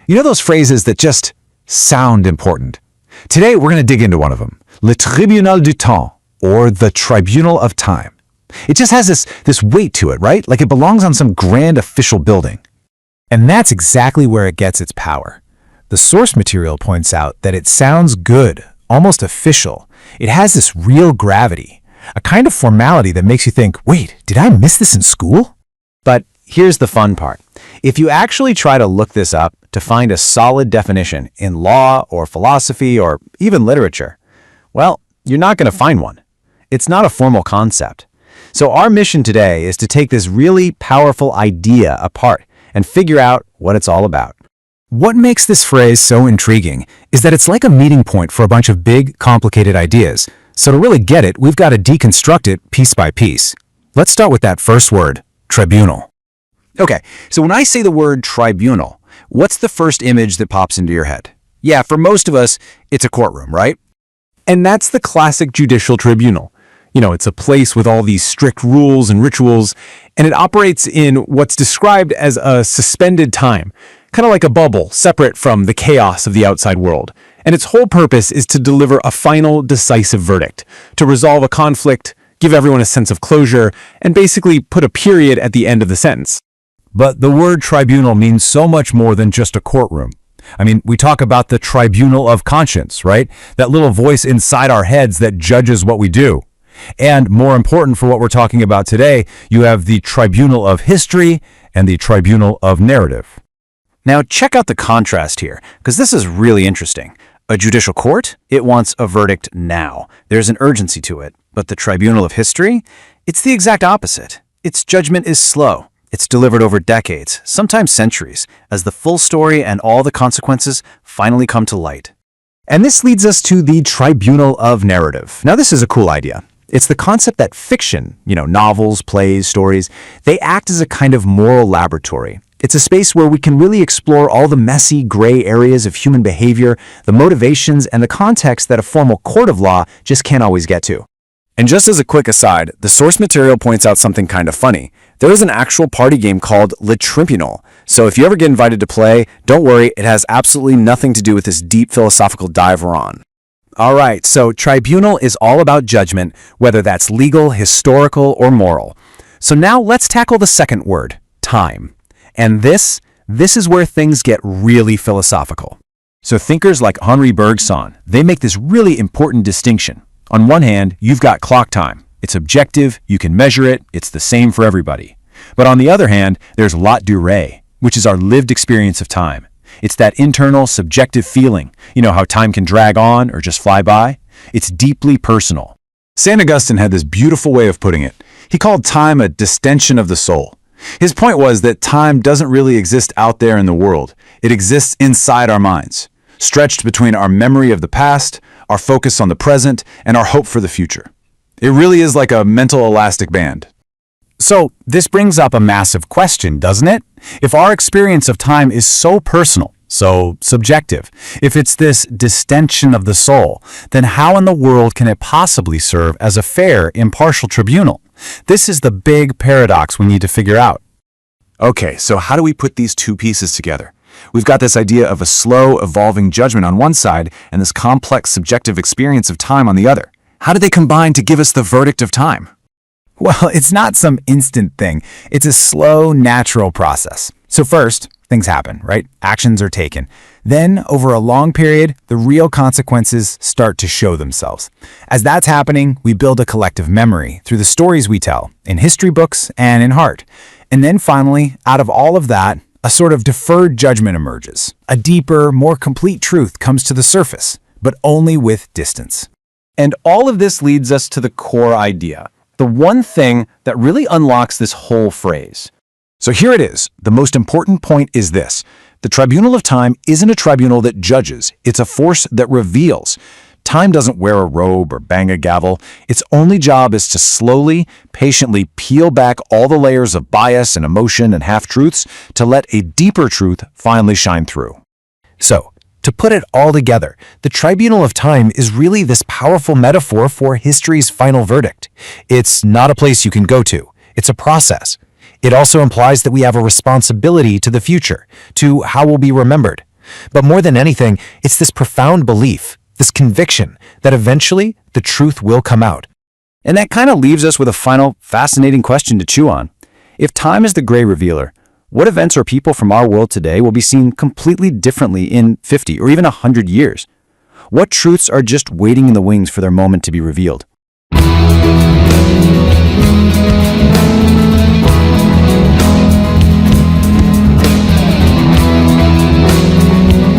You know those phrases that just sound important? Today, we're going to dig into one of them, Le Tribunal du Temps, or the Tribunal of Time. It just has this weight to it, right? Like it belongs on some grand official building. And that's exactly where it gets its power. The source material points out that it sounds good, almost official. It has this real gravity, a kind of formality that makes you think, wait, did I miss this in school? But here's the fun part. If you actually try to look this up to find a solid definition in law or philosophy or even literature, well, you're not going to find one. It's not a formal concept. So our mission today is to take this really powerful idea apart and figure out what it's all about. What makes this phrase so intriguing is that it's like a meeting point for a bunch of big, complicated ideas. So to really get it, we've got to deconstruct it piece by piece. Let's start with that first word, tribunal. Okay, so when I say the word tribunal, what's the first image that pops into your head? Yeah, for most of us, it's a courtroom, right? And that's the classic judicial tribunal. You know, it's a place with all these strict rules and rituals, and it operates in what's described as a suspended time, kind of like a bubble separate from the chaos of the outside world. And its whole purpose is to deliver a final, decisive verdict, to resolve a conflict, give everyone a sense of closure, and basically put a period at the end of the sentence. But the word tribunal means so much more than just a courtroom. I mean, we talk about the tribunal of conscience, right? That little voice inside our heads that judges what we do. And more important for what we're talking about today, you have the tribunal of history and the tribunal of narrative. Now check out the contrast here, because this is really interesting. A judicial court, it wants a verdict now. There's an urgency to it. But the tribunal of history, it's the exact opposite. Its judgment is slow. It's delivered over decades, sometimes centuries, as the full story and all the consequences finally come to light. And this leads us to the tribunal of narrative. Now, this is a cool idea. It's the concept that fiction, novels, plays, stories, they act as a kind of moral laboratory. It's a space where we can really explore all the messy, gray areas of human behavior, the motivations, and the context that a formal court of law just can't always get to. And just as a quick aside, the source material points out something kind of funny. There is an actual party game called Le Tribunal. So if you ever get invited to play, don't worry, it has absolutely nothing to do with this deep philosophical dive we're on. All right, so tribunal is all about judgment, whether that's legal, historical, or moral. So now let's tackle the second word, time. And this is where things get really philosophical. So thinkers like Henri Bergson, they make this really important distinction. On one hand, you've got clock time. It's objective, you can measure it, it's the same for everybody. But on the other hand, there's lot durée, which is our lived experience of time. It's that internal, subjective feeling. You know how time can drag on or just fly by? It's deeply personal. St. Augustine had this beautiful way of putting it. He called time a distension of the soul. His point was that time doesn't really exist out there in the world. It exists inside our minds, stretched between our memory of the past, our focus on the present, and our hope for the future. It really is like a mental elastic band. So this brings up a massive question, doesn't it? If our experience of time is so personal, so subjective, if it's this distension of the soul, then how in the world can it possibly serve as a fair, impartial tribunal? This is the big paradox we need to figure out. Okay, so how do we put these two pieces together? We've got this idea of a slow, evolving judgment on one side and this complex, subjective experience of time on the other. How do they combine to give us the verdict of time? Well, it's not some instant thing. It's a slow, natural process. So first, things happen, right? Actions are taken. Then, over a long period, the real consequences start to show themselves. As that's happening, we build a collective memory through the stories we tell, in history books and in art. And then finally, out of all of that, a sort of deferred judgment emerges. A deeper, more complete truth comes to the surface, but only with distance. And all of this leads us to the core idea, the one thing that really unlocks this whole phrase. So here it is. The most important point is this. The tribunal of time isn't a tribunal that judges. It's a force that reveals. Time doesn't wear a robe or bang a gavel. Its only job is to slowly, patiently peel back all the layers of bias and emotion and half-truths to let a deeper truth finally shine through. So, to put it all together, the tribunal of time is really this powerful metaphor for history's final verdict. It's not a place you can go to. It's a process. It also implies that we have a responsibility to the future, to how we'll be remembered. But more than anything, it's this profound belief, this conviction, that eventually the truth will come out. And that kind of leaves us with a final, fascinating question to chew on. If time is the gray revealer, what events or people from our world today will be seen completely differently in 50 or even 100 years? What truths are just waiting in the wings for their moment to be revealed?